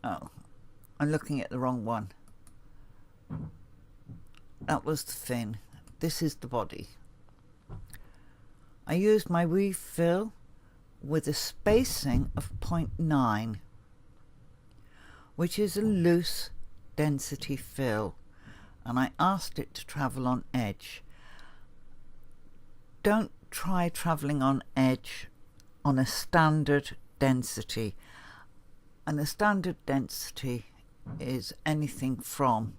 Oh, I'm looking at the wrong one. That was the fin. This is the body. I used my refill with a spacing of 0.9, which is a loose density fill, and I asked it to travel on edge. Don't try traveling on edge on a standard density, and the standard density is anything from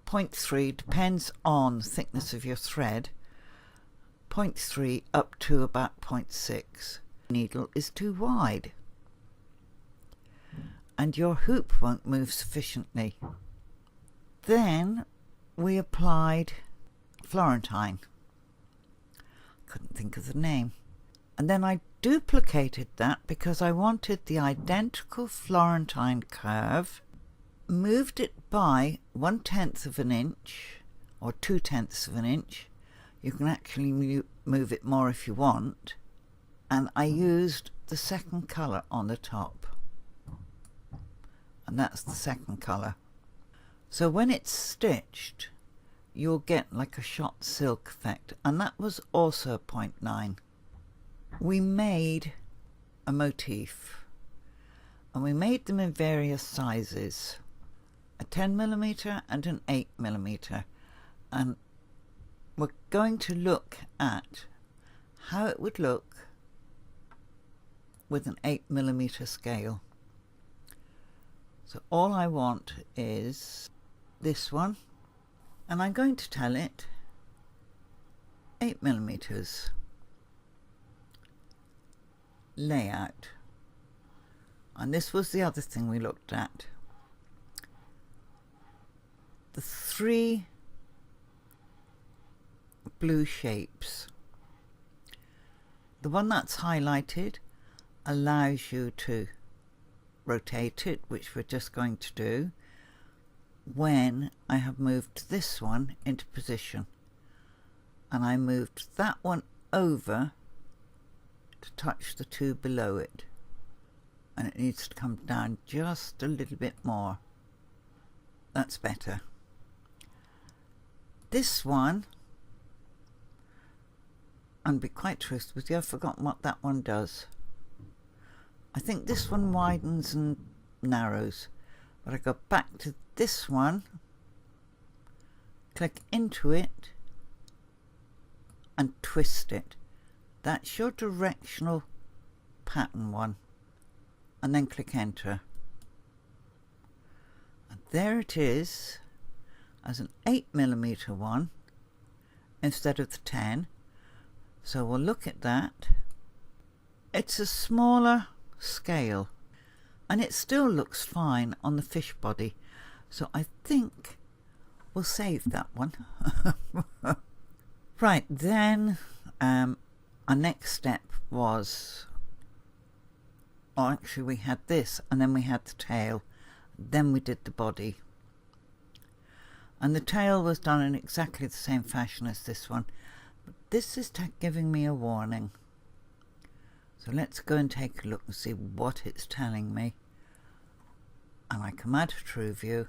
0.3, depends on the thickness of your thread, 0.3 up to about 0.6. Needle is too wide and your hoop won't move sufficiently. Then we applied Florentine. Couldn't think of the name. And then I duplicated that because I wanted the identical Florentine curve, moved it by 1/10 of an inch or 2/10 of an inch. You can actually move it more if you want. And I used the second colour on the top. And that's the second colour. So when it's stitched, you'll get like a shot silk effect, and that was also 0.9. We made a motif, and we made them in various sizes, a 10mm and an 8mm, and we're going to look at how it would look with an 8mm scale. So all I want is this one, and I'm going to tell it 8mm layout. And this was the other thing we looked at. The 3 blue shapes. The one that's highlighted allows you to rotate it, which we're just going to do when I have moved this one into position, and I moved that one over to touch the 2 below it, and it needs to come down just a little bit more. That's better. This one, and be quite truthful with you, I've forgotten what that one does. I think this one widens and narrows, but I go back to this one, click into it and twist it. That's your directional pattern one, and then click enter. And there it is as an 8mm one instead of the 10. So we'll look at that. It's a smaller scale and it still looks fine on the fish body, so I think we'll save that one. Right, then our next step was, oh, actually we had this, and then we had the tail, then we did the body, and the tail was done in exactly the same fashion as this one, but this is giving me a warning. So let's go and take a look and see what it's telling me. And I come out of True View.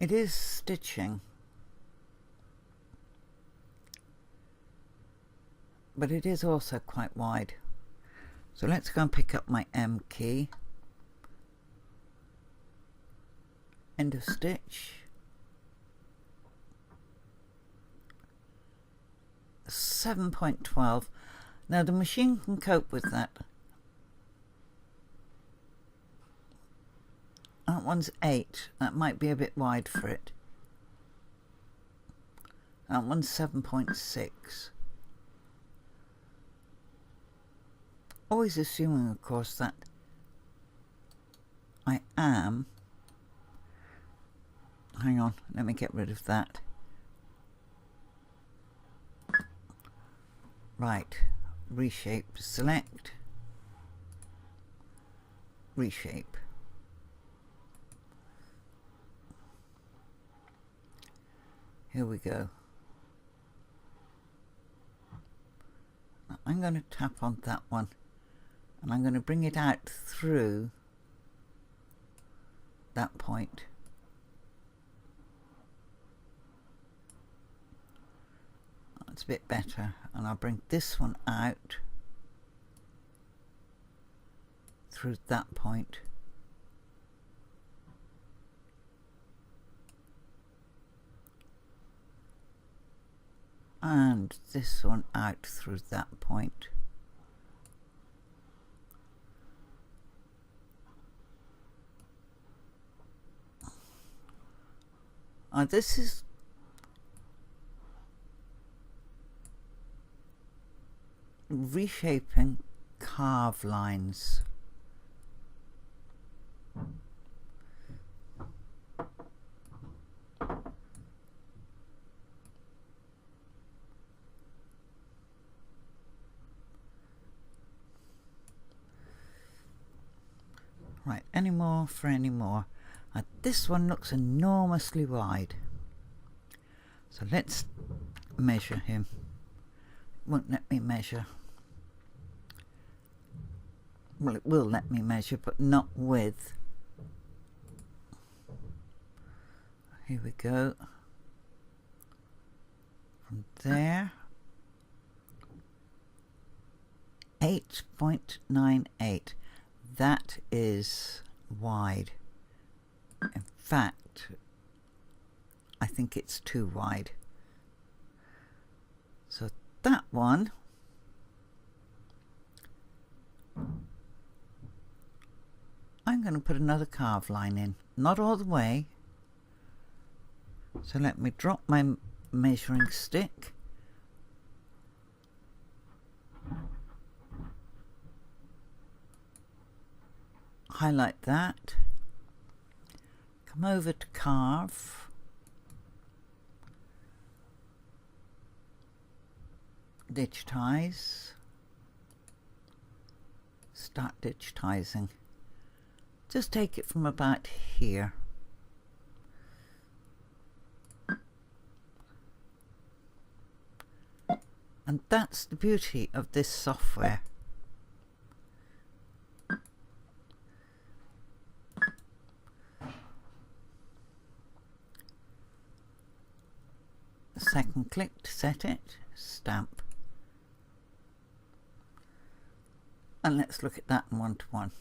It is stitching, but it is also quite wide. So let's go and pick up my M key. End of stitch. 7.12. Now the machine can cope with that. That one's 8. That might be a bit wide for it. That one's 7.6. Always assuming, of course, that I am... Hang on, let me get rid of that. Right, reshape, select, reshape. Here we go. I'm going to tap on that one, and I'm going to bring it out through that point. That's a bit better, and I'll bring this one out through that point. And this one out through that point. This is reshaping carve lines. Right, any more for any more. This one looks enormously wide. So let's measure him. Won't let me measure. Well, it will let me measure, but not with. Here we go. From there, 8.98. That is wide. In fact, I think it's too wide. So that one, I'm going to put another carve line in. Not all the way. So let me drop my measuring stick. Highlight that. Come over to carve. Digitize. Start digitizing. Just take it from about here. And that's the beauty of this software. Second click to set it, stamp. And let's look at that in one-to-one.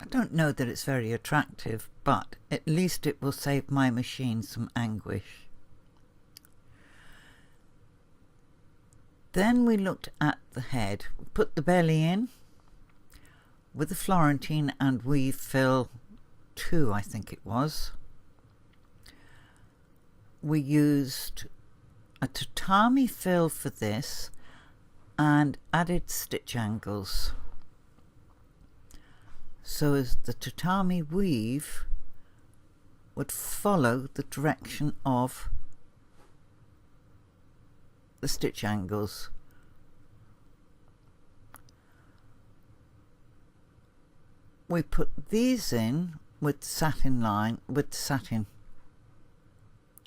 I don't know that it's very attractive, but at least it will save my machine some anguish. Then we looked at the head. We put the belly in with the Florentine and weave fill 2, I think it was. We used a tatami fill for this and added stitch angles so as the tatami weave would follow the direction of the stitch angles. We put these in with satin line, with the satin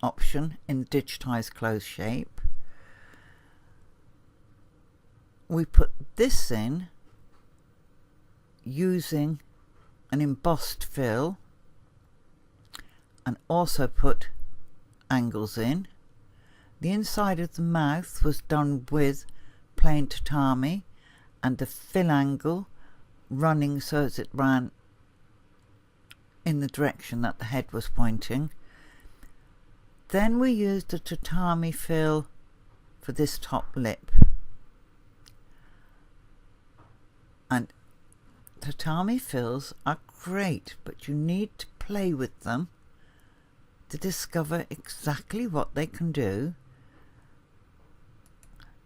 option in the digitized close shape. We put this in using an embossed fill and also put angles in. The inside of the mouth was done with plain tatami and the fill angle running so as it ran in the direction that the head was pointing. Then we used a tatami fill for this top lip. And tatami fills are great, but you need to play with them to discover exactly what they can do,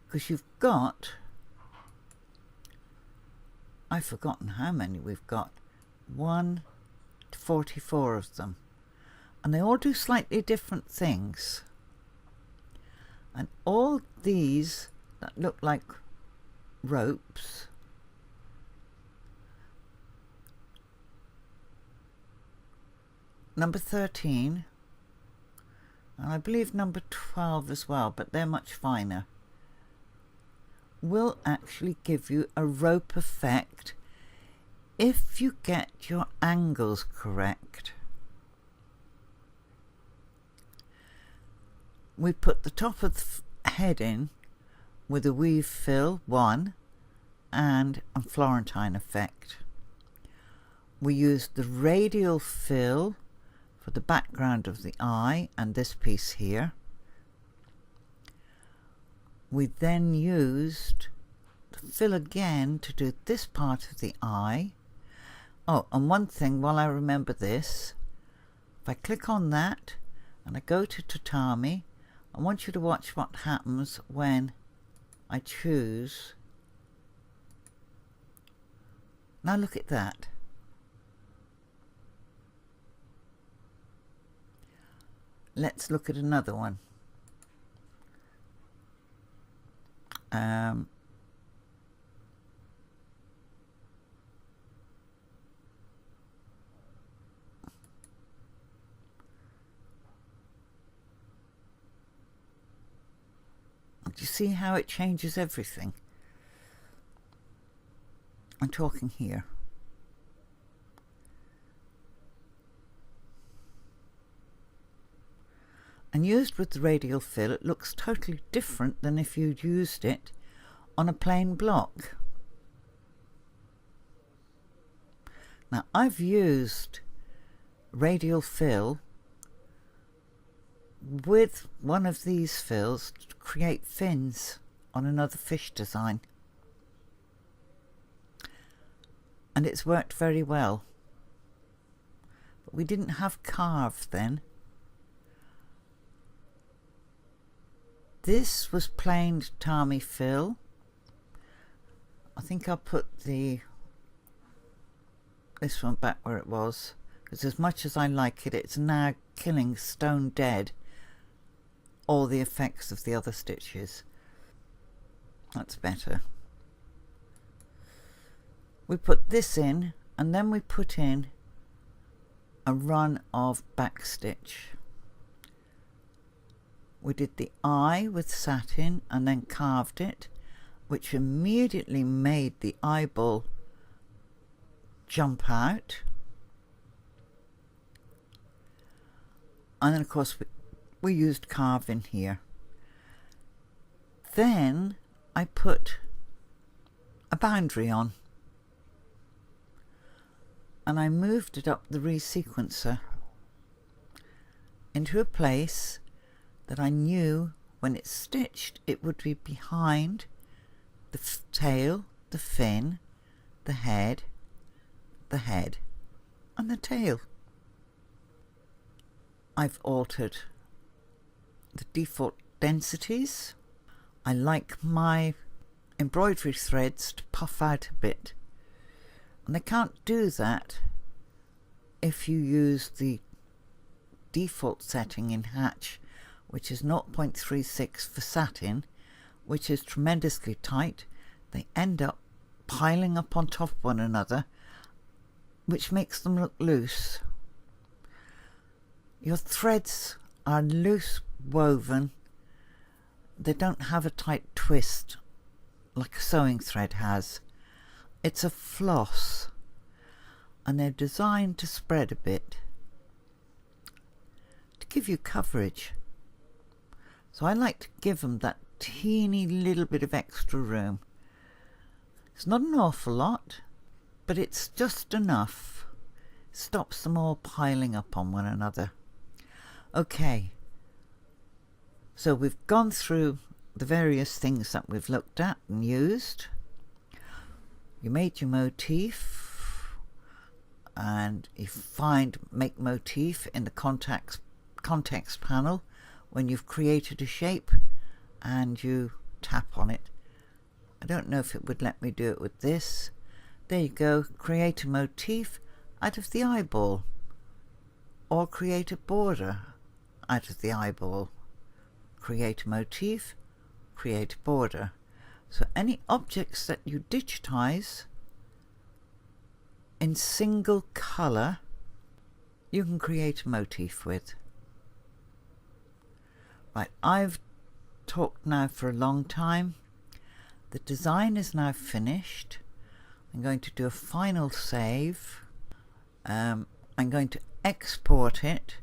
because you've got, I've forgotten how many we've got, 1 to 44 of them. And they all do slightly different things. And all these that look like ropes number 13, and I believe number 12 as well, but they're much finer, will actually give you a rope effect if you get your angles correct. We put the top of the head in with a weave fill 1 and a Florentine effect. We used the radial fill for the background of the eye and this piece here. We then used the fill again to do this part of the eye. Oh, and one thing while I remember this, if I click on that and I go to tatami, I want you to watch what happens when I choose. Now look at that. Let's look at another one. Do you see how it changes everything? I'm talking here. And used with the radial fill, it looks totally different than if you'd used it on a plain block. Now, I've used radial fill with one of these fills to create fins on another fish design, and it's worked very well. But we didn't have carve then. This was plain tatami fill. I think I'll put this one back where it was, because as much as I like it, it's now killing stone dead all the effects of the other stitches. That's better. We put this in, and then we put in a run of backstitch. We did the eye with satin and then carved it, which immediately made the eyeball jump out. And then of course we used carve in here. Then I put a boundary on, and I moved it up the resequencer into a place that I knew when it's stitched it would be behind the tail, the fin, the head, and the tail. I've altered the default densities. I like my embroidery threads to puff out a bit, and they can't do that if you use the default setting in Hatch, which is 0.36 for satin, which is tremendously tight. They end up piling up on top of one another, which makes them look loose. Your threads are loose woven. They don't have a tight twist like a sewing thread has. It's a floss, and they're designed to spread a bit to give you coverage. So I like to give them that teeny little bit of extra room. It's not an awful lot, but it's just enough. Stops them all piling up on one another. Okay, so we've gone through the various things that we've looked at and used. You made your motif, and you find make motif in the context panel when you've created a shape and you tap on it. I don't know if it would let me do it with this. There you go, create a motif out of the eyeball, or create a border out of the eyeball. Create a motif, create a border. So any objects that you digitize in single color, you can create a motif with. Right, I've talked now for a long time. The design is now finished. I'm going to do a final save. I'm going to export it.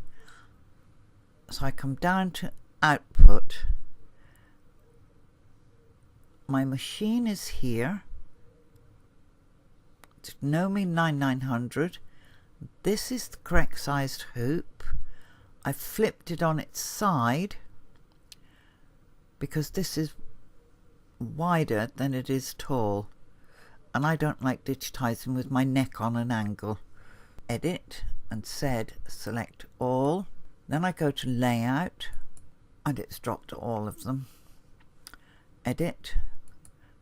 So I come down to output. My machine is here. It's Nomi 9900. This is the correct sized hoop. I flipped it on its side because this is wider than it is tall, and I don't like digitizing with my neck on an angle. Edit and select all. Then I go to layout and it's dropped all of them. Edit.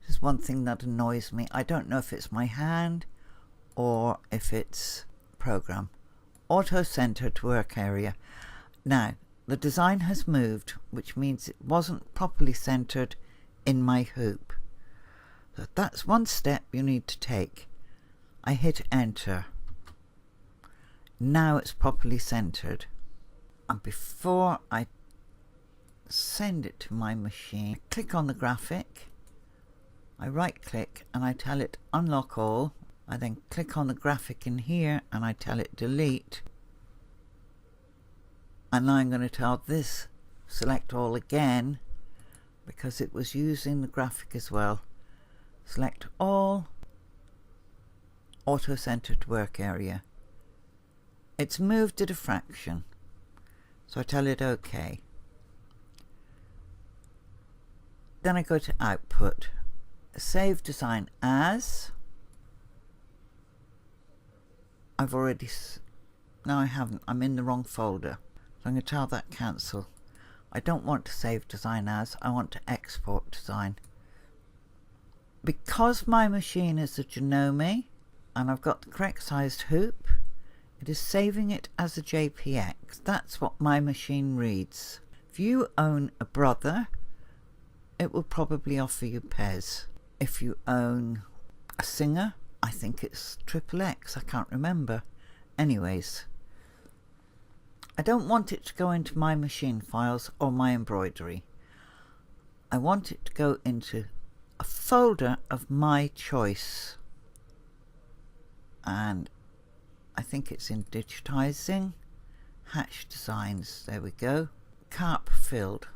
This is one thing that annoys me. I don't know if it's my hand or if it's program. Auto center to work area. Now the design has moved, which means it wasn't properly centered in my hoop. So that's one step you need to take. I hit enter. Now it's properly centered. And before I send it to my machine, I click on the graphic, I right click and I tell it unlock all. I then click on the graphic in here and I tell it delete. And now I'm going to tell this select all again because it was using the graphic as well. Select all, auto center to work area. It's moved at a fraction, so I tell it OK. Then I go to output, save design as. I've already, no I haven't, I'm in the wrong folder. So I'm going to tell that cancel. I don't want to save design as, I want to export design. Because my machine is a Janome and I've got the correct sized hoop, it is saving it as a JPX. That's what my machine reads. If you own a Brother, it will probably offer you PES. If you own a Singer, I think it's XXX, I can't remember. Anyways, I don't want it to go into my machine files or my embroidery. I want it to go into a folder of my choice. And I think it's in digitizing, hatch designs, there we go, carp filled.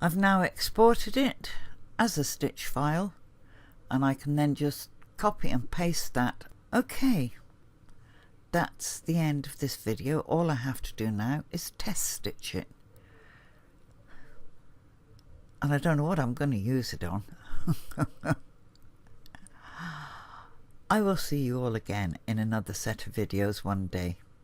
I've now exported it as a stitch file and I can then just copy and paste that. Okay, that's the end of this video. All I have to do now is test stitch it. And I don't know what I'm going to use it on. I will see you all again in another set of videos one day.